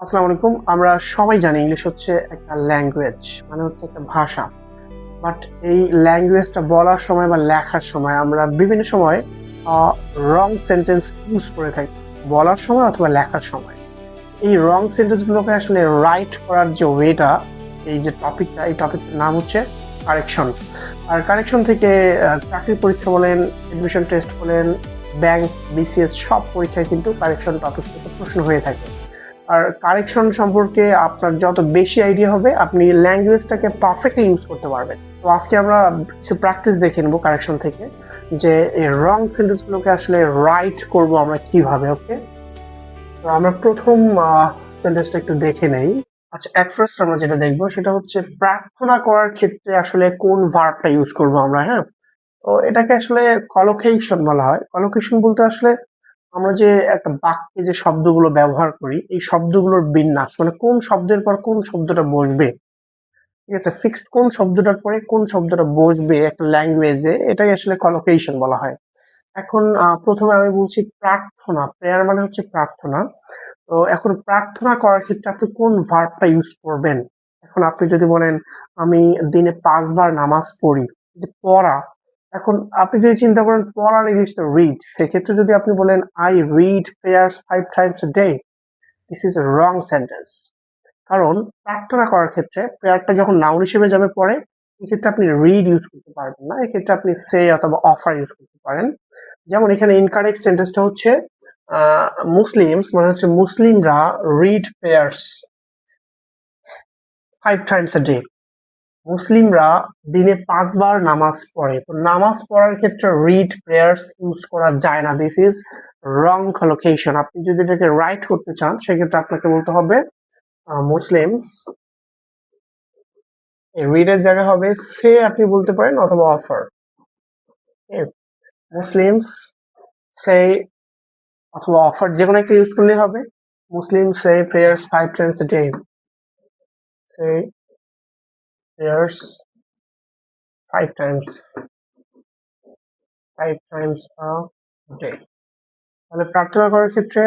আসসালামু আলাইকুম। আমরা সবাই জানি ইংলিশ হচ্ছে একটা ল্যাঙ্গুয়েজ, মানে হচ্ছে একটা ভাষা। বাট এই ল্যাঙ্গুয়েজটা বলার সময় বা লেখার সময় আমরা বিভিন্ন সময় রং সেন্টেন্স ইউজ করে থাকি, বলার সময় অথবা লেখার সময়। এই রং সেন্টেন্সগুলোকে আসলে রাইট করার যে ওয়েটা, এই যে টপিকটা, এই টপিকটার নাম হচ্ছে কারেকশন। আর কারেকশন থেকে চাকরির পরীক্ষা বলেন, এডমিশন টেস্ট বলেন, ব্যাংক, বিসিএস সব পরীক্ষায় কিন্তু কারেকশন টপিক থেকে প্রশ্ন হয়ে থাকে। আর কারেকশন সম্পর্কে আপনার যত বেশি আইডিয়া হবে, আপনি ল্যাঙ্গুয়েজটাকে পারফেক্টলি ইউজ করতে পারবেন। তো আজকে আমরা কিছু প্র্যাকটিস দেখে নেবো কারেকশন থেকে, যে এই রং সেন্টেন্সগুলোকে আসলে রাইট করব আমরা কিভাবে। ওকে, তো আমরা প্রথম সেন্টেন্সটা একটু দেখে নেই। আচ্ছা, এট ফার্স্ট আমরা যেটা দেখবো সেটা হচ্ছে প্রার্থনা করার ক্ষেত্রে আসলে কোন ভার্বটা ইউজ করব আমরা। হ্যাঁ, তো এটাকে আসলে কলোকেশন বলা হয়। কলোকেশন বলতে আসলে আমরা যে একটা বাক্যে যে শব্দগুলো ব্যবহার করি, এই শব্দগুলোর বিন্যাস, মানে কোন শব্দের পর কোন শব্দটা বসবে, ঠিক আছে, ফিক্সড কোন শব্দটার পরে কোন শব্দটা বসবে একটা ল্যাঙ্গুয়েজে, এটাই আসলে কলোকেশন বলা হয়। এখন প্রথমে আমি বলছি প্রার্থনা। প্রেয়ার মানে হচ্ছে প্রার্থনা। তো এখন প্রার্থনা করার ক্ষেত্রে আপনি কোন ভার্বটা ইউজ করবেন। এখন আপনি যদি বলেন আমি দিনে 5 বার নামাজ পড়ি, যে পড়া, এখন আপনি যদি চিন্তা করেন পড়ার ইংলিশ তো রিড, সেক্ষেত্রে যদি আপনি বলেন I read prayers 5 times a day, this is a wrong sentence. কারণ প্রার্থনা করার ক্ষেত্রে প্রেয়ারটা যখন নাউন হিসেবে যাবে পরে, এক্ষেত্রে আপনি রিড ইউজ করতে পারবেন না, এক্ষেত্রে আপনি সে অথবা অফার ইউজ করতে পারেন। যেমন এখানে ইনকারেক্ট সেন্টেন্সটা হচ্ছে মুসলিমস, মানে হচ্ছে মুসলিমরা read prayers 5 times a day। মুসলিমরা দিনে 5 বার নামাজ পড়ে। তো নামাজ পড়ার ক্ষেত্রে রিড প্রেয়ার্স ইউজ করা যায় না, দিস ইজ রং কলোকেশন। আপনি যদি এটাকে রাইট করতে চান সেক্ষেত্রে আপনাকে বলতে হবে মুসলিমস, রিডের জায়গায় হবে সে আপনি বলতে পারেন, অথবা অফার। মুসলিমস সে অথবা অফার, যে কোনো একটা ইউজ করলে হবে। Muslim say prayers 5 times a day, say prayers 5 times, 5 times a day। তাহলে প্রার্থনা করার ক্ষেত্রে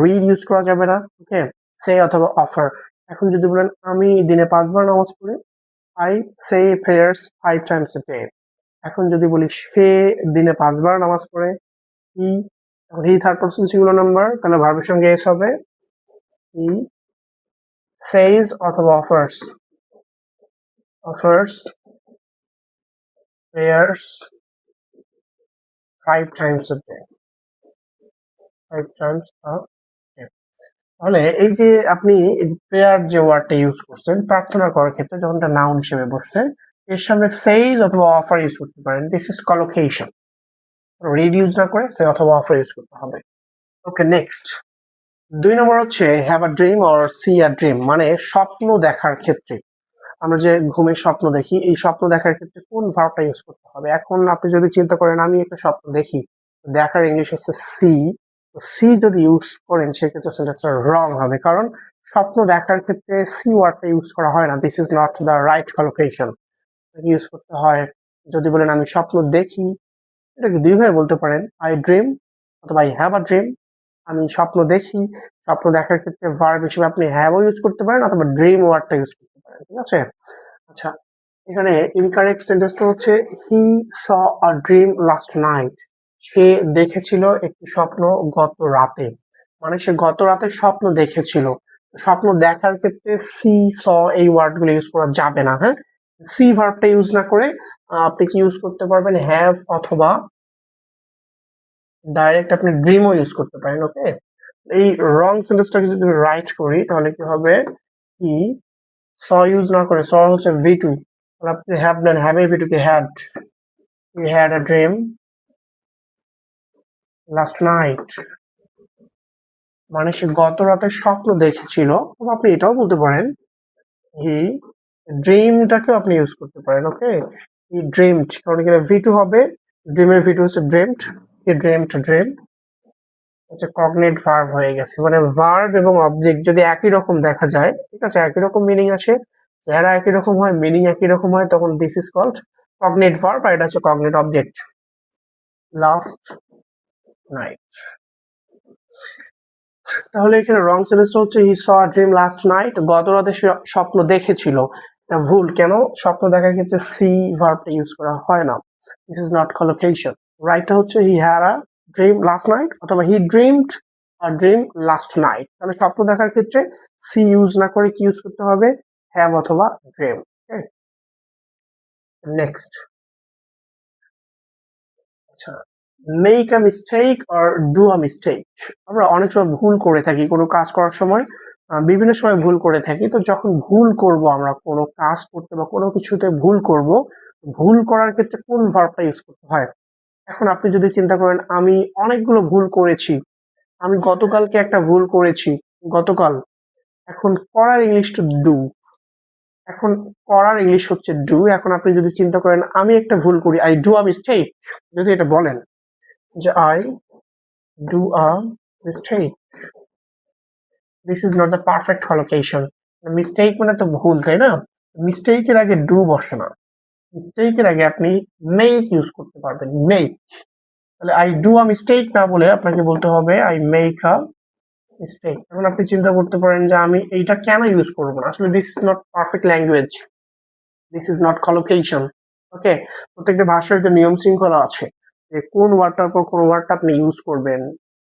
রিড ইউজ করা যাবে না। ওকে, সে অথবা অফার। এখন যদি বলেন আমি দিনে 5 বার নামাজ পড়ি, I say prayers 5 times a day। এখন যদি বলি সে দিনে 5 বার নামাজ পড়ে, হি, এখন he third person singular number, তাহলে ভার্বের সঙ্গে এস হবে, হি সেইজ অথবা offers, offers prayers 5 times a day, 5 times a day। তাহলে এই যে আপনি প্রেয়ার যে ওয়ার্ডটা ইউজ করছেন প্রার্থনা করার ক্ষেত্রে, যখন এটা নাউন হিসেবে বসছে, এর সামনে সেইজ অথবা অফার ইউজ করতে পারেন, this is collocation. Read use না করে সে অথবা অফার ইউজ করতে হবে। ওকে, নেক্সট 2 নম্বর হচ্ছে have a dream or C a dream, মানে স্বপ্ন দেখার ক্ষেত্রে। আমরা যে ঘুমের স্বপ্ন দেখি, এই স্বপ্ন দেখার ক্ষেত্রে কোন ভার্বটা ইউজ করতে হবে। এখন আপনি যদি চিন্তা করেন আমি একটা স্বপ্ন দেখি, দেখার ইংলিশ হচ্ছে সি, সি যদি ইউজ করেন সেক্ষেত্রে সেন্টেন্সটা রং হবে, কারণ স্বপ্ন দেখার ক্ষেত্রে সি ওয়ার্ডটা ইউজ করা হয় না, this is not the right collocation. Use করতে হয়, যদি বলেন আমি স্বপ্ন দেখি, এটাকে দুইভাবে বলতে পারেন, আই ড্রিম অথবা আই হ্যাভ আ ড্রিম। আমি স্বপ্ন দেখি, স্বপ্ন দেখার ক্ষেত্রে ভার্ব হিসেবে আপনি হ্যাভও ইউজ করতে পারেন অথবা ড্রিম ওয়ার্ডটা ইউজ করতে পারেন, ঠিক আছে। আচ্ছা, এখানে ইনকারেক্ট সেন্টেন্সটা হচ্ছে হি স আ ড্রিম লাস্ট নাইট, সে দেখেছিল একটি স্বপ্ন গত রাতে, মানে সে গত রাতে স্বপ্ন দেখেছিল। স্বপ্ন দেখার ক্ষেত্রে সি স এই ওয়ার্ডগুলো ইউজ করা যাবে না। হ্যাঁ, সি ভার্বটা ইউজ না করে আপনি কি ইউজ করতে পারবেন, হ্যাভ অথবা ডাইরেক্ট আপনি ড্রিমও ইউজ করতে পারেন। ওকে, এই রং সেন্টেন্সটাকে যদি রাইট করি তাহলে কি হবে, হি স ইউজ না করে, স হচ্ছে ভি টু, তাহলে আপনি হ্যাভ নেন, হ্যাভ এর ভি টু কি had, he had a dream last night, মানে সে গত রাতে স্বপ্ন দেখেছিল। অথবা আপনি এটাও বলতে পারেন হি ড্রিমটাকেও আপনি ইউজ করতে পারেন। ওকে, হি ড্রিমড, কারণ এখানে ভি টু হবে, ড্রিমের ভি টু হচ্ছে ড্রিমড, হি ড্রিমড ড্রিম হচ্ছে কগনেট ভার্ব হয়ে গেছে। মানে ভার্ব এবং অবজেক্ট যদি একই রকম দেখা যায়, ঠিক আছে, একই রকম মিনিং আসে, চেহারা একই রকম হয়, মিনিং একই রকম হয়, তখন this is called cognate verb, আর এটা হচ্ছে কগনেট অবজেক্ট। Last night. তাহলে এখানে রং সেন্টেন্সটা হচ্ছে হি স আ ড্রিম লাস্ট নাইট, গত রাতে সে স্বপ্ন দেখেছিল। এটা ভুল। কেন? স্বপ্ন দেখার ক্ষেত্রে সি ভার্বটা ইউজ করা হয় না। This is not collocation. রাইটটা হচ্ছে he had a dream last night অথবা he dreamed a dream last night. তাহলে স্বপ্ন দেখার ক্ষেত্রে সি ইউজ না করে কি ইউজ করতে হবে? হ্যাভ অথবা ড্রিম। নেক্সট, আচ্ছা, make a mistake or do a mistake. আমরা অনেক সময় ভুল করে থাকি কোনো কাজ করার সময়, বিভিন্ন সময় ভুল করে থাকি। তো যখন ভুল করব, আমরা কোনো কাজ করতে বা কোনো কিছুতে ভুল করব, ভুল করার ক্ষেত্রে কোন ভার্বটা ইউজ করতে হয়? এখন আপনি যদি চিন্তা করেন আমি অনেকগুলো ভুল করেছি, আমি গতকালকে একটা ভুল করেছি, গতকাল। এখন করার ইংলিশ টু ডু, এখন করার ইংলিশ হচ্ছে ডু। এখন আপনি যদি চিন্তা করেন আমি একটা ভুল করি, আই ডু আ মিস্টেক, যদি এটা বলেন যে I do a mistake, this is not the perfect collocation. Mistake মানে তো ভুল, তাই না? মিস্টেকের আগে ডু বসে না, মিস্টেকের আগে আপনি মেক ইউজ করতে পারবেন, মেক। তাহলে আই ডু আ মিস্টেক না বলে আপনাকে বলতে হবে আই মেক আ মিস্টেক। এখন আপনি চিন্তা করতে পারেন যে আমি এইটা কেন ইউজ করবো না? আসলে this is not perfect language, this is not collocation. Okay, প্রত্যেকটা ভাষার একটা নিয়ম শৃঙ্খলা আছে যে কোন ওয়ার্ডটার পর কোন ওয়ার্ডটা আপনি ইউজ করবেন।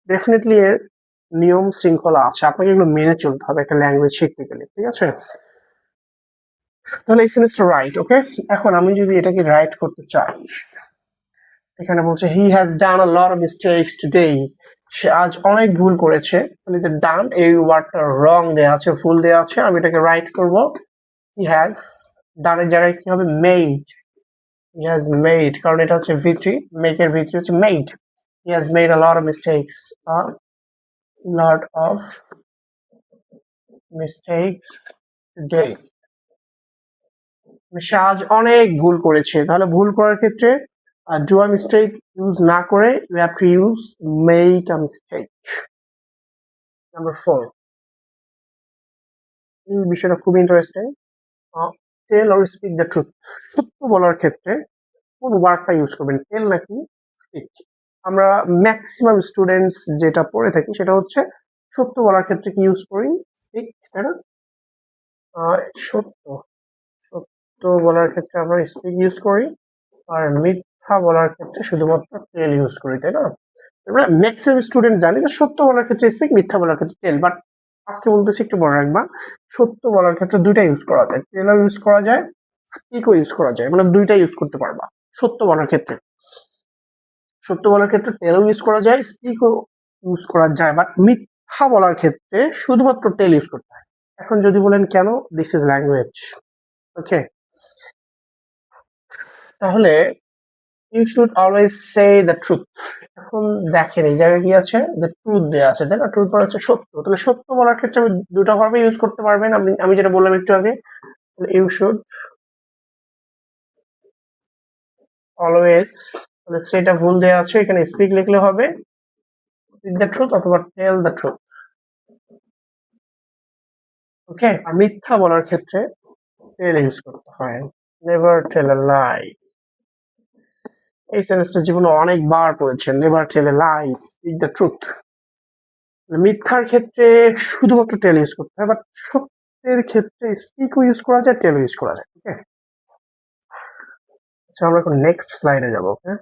ডেফিনেটলি এর নিয়ম শৃঙ্খলা আছে, আপনাকে এগুলো মেনে চলতে হবে একটা ল্যাঙ্গুয়েজ শিখতে গেলে, ঠিক আছে? তাহলে এই সেন্টেন্সটা রাইট। ওকে, এখন আমি যদি এটাকে রাইট করতে চাই, এখানে বলছে he has done a lot of mistakes today, সে আজ অনেক ভুল করেছে। তাহলে যে ডান এই ওয়ার্ডটা রং দেওয়া আছে, ভুল দেওয়া আছে, আমি এটাকে রাইট করব হি হ্যাজ, ডানের জায়গায় কি হবে? মেড। হি হ্যাজ মেড, কারণ এটা হচ্ছে ভিত্তি, মেকের ভিত্তি হচ্ছে made. He has made a lot of mistakes, a lot of mistakes today. সে আজ অনেক ভুল করেছে। তাহলে ভুল করার ক্ষেত্রে ডু আ মিস্টেক ইউজ না করে you have to use make a mistake. Number 4, এই বিষয়টা খুব interesting. Tell or speak the truth, সত্য বলার ক্ষেত্রে কোন ওয়ার্ডটা ইউজ করবেন, টেল নাকি স্পিক? আমরা ম্যাক্সিমাম স্টুডেন্টস যেটা পড়ে থাকি সেটা হচ্ছে সত্য বলার ক্ষেত্রে কি ইউজ করি? স্পিক, তাই না? সত্য সত্য বলার ক্ষেত্রে আমরা স্পিক ইউজ করি, আর মিথ্যা বলার ক্ষেত্রে শুধুমাত্র টেল ইউজ করি, তাই না? আমরা ম্যাক্সিমাম স্টুডেন্ট জানি যে সত্য বলার ক্ষেত্রে স্পিক, মিথ্যা বলার ক্ষেত্রে টেল। বাট আজকে বলতেছি একটু মনে রাখবা, সত্য বলার ক্ষেত্রে দুইটা ইউজ করা যায়, টেলও ইউজ করা যায়, স্পিকও ইউজ করা যায়, মানে দুইটা ইউজ করতে পারবা সত্য বলার ক্ষেত্রে। সত্য বলার ক্ষেত্রে টেলও ইউজ করা যায়, স্পিকও ইউজ করা যায়, বাট মিথ্যা বলার ক্ষেত্রে শুধুমাত্র টেল ইউজ করতে হয়। এখন যদি বলেন কেন? This is language. ওকে, তাহলে you should always say the truth. এখন দেখেন এই জায়গায় কি আছে? দ্য ট্রুথ দেওয়া আছে, তাই না? ট্রুথ বলা হচ্ছে সত্য। তাহলে সত্য বলার ক্ষেত্রে আমি দুটো ভাবে ইউজ করতে পারবেন, আমি যেটা বললাম একটু আগে। ইউ শুড অলওয়েজ, তাহলে সেটা ভুল দেওয়া আছে, এখানে স্পিক লিখলে হবে স্পিক দ্য ট্রুথ অথবা টেল দ্য ট্রুথ। ওকে, আর মিথ্যা বলার ক্ষেত্রে টেল ইউজ করতে হয়, নেভার টেল আ লাই। এই সেন্টেন্সটা জীবনে অনেকবার পড়েছেন, never tell a lie, speak the truth. মিথ্যার ক্ষেত্রে শুধুমাত্র টেল ইউজ করতে হয়, বাট সত্যের ক্ষেত্রে স্পিকও ইউজ করা যায়, টেল ইউজ করা যায়। ওকে, আচ্ছা, আমরা এখন নেক্সট স্লাইডে যাব। Okay,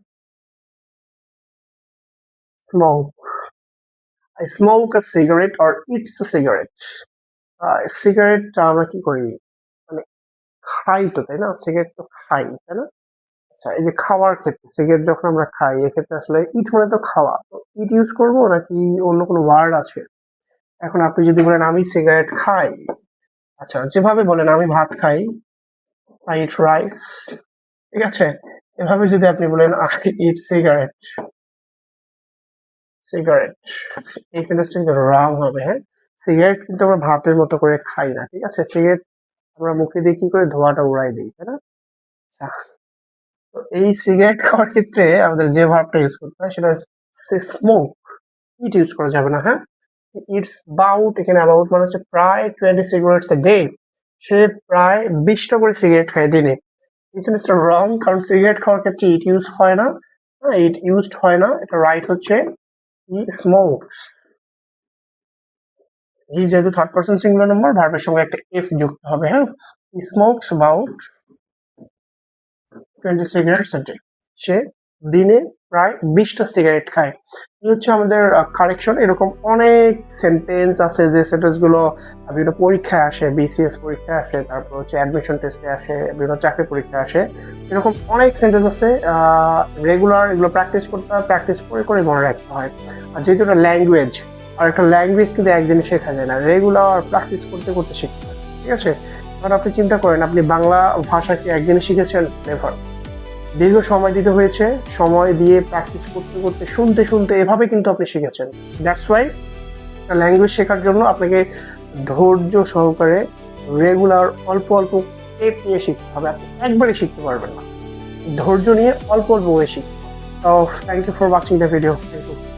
smoke, I smoke a cigarette or it's a cigarette. Cigarette আমরা কি করি? মানে খাই তো, তাই না? সিগারেট তো খাই, তাই না? আচ্ছা, এই যে খাওয়ার ক্ষেত্রে সিগারেট যখন আমরা খাই, এক্ষেত্রে আসলে ইট মানে তো খাওয়া, তো ইট ইউজ করবো নাকি অন্য কোনো ওয়ার্ড আছে? এখন আপনি যদি বলেন আমি সিগারেট খাই, আচ্ছা যেভাবে বলেন আমি ভাত খাই, আই ইট রাইস, ঠিক আছে? এভাবে যদি আপনি বলেন আই ইট সিগারেট, সিগারেট, এই সেন্টেন্সটা কিন্তু রং হবে। হ্যাঁ, সিগারেট কিন্তু আমরা ভাতের মতো করে খাই না, ঠিক আছে? সিগারেট আমরা মুখে দিয়ে কি করে ধোঁয়াটা উড়াই দিই, তাই না? আচ্ছা, তো এই সিগারেট খাওয়ার ক্ষেত্রে আমাদের যে ভার্বটা ইউজ করতে হয় সেটা হচ্ছে স্মোক, ইট ইউজ করা যাবে না। হ্যাঁ, ইটস বাউট, এখানে অ্যাবাউট মানে হচ্ছে প্রায় 20 সিগারেটস এ ডে, সে প্রায় 20টা করে সিগারেট খায় দিনে। এই জিনিসটা রং, কারণ সিগারেট খাওয়ার ক্ষেত্রে ইট ইউজ হয় না, ইট ইউজড হয় না। এটা রাইট হচ্ছে ই স্মোকস। হি যেহেতু থার্ড পার্সন সিঙ্গুলার নাম্বার, ভার্বের সঙ্গে একটা এস যুক্ত হবে। হ্যাঁ, smokes about 20 cigarettes a day. সে দিনে প্রায় 20টা সিগারেট খায়। এই হচ্ছে আমাদের কারেকশন। এরকম অনেক সেন্টেন্স আছে যে সেন্টেন্সগুলো বিভিন্ন পরীক্ষায় আসে, বিসিএস পরীক্ষায় আসে, তারপর হচ্ছে অ্যাডমিশন টেস্টে আসে, বিভিন্ন চাকরি পরীক্ষায় আসে। এরকম অনেক সেন্টেন্স আছে, রেগুলার এগুলো প্র্যাকটিস করতে হয়, প্র্যাকটিস করে করে মনে রাখতে হয়। আর যেহেতু এটা ল্যাঙ্গুয়েজ, আর একটা ল্যাঙ্গুয়েজ কিন্তু একদিনে শেখা যায় না, রেগুলার প্র্যাকটিস করতে করতে শিখতে হয়। ঠিক আছে? এবার আপনি চিন্তা করেন, আপনি বাংলা ভাষা কি একদিনে শিখেছেন? নেভার। দীর্ঘ সময় দিতে হয়েছে, সময় দিয়ে প্র্যাকটিস করতে করতে, শুনতে শুনতে এভাবে কিন্তু আপনি শিখেছেন। দ্যাটস ওয়াই একটা ল্যাঙ্গুয়েজ শেখার জন্য আপনাকে ধৈর্য সহকারে রেগুলার অল্প অল্প স্টেপ নিয়ে শিখতে হবে। আপনি একবারে শিখতে পারবেন না, ধৈর্য নিয়ে অল্প অল্প করে শিখতে হবে। So thank you for watching the video.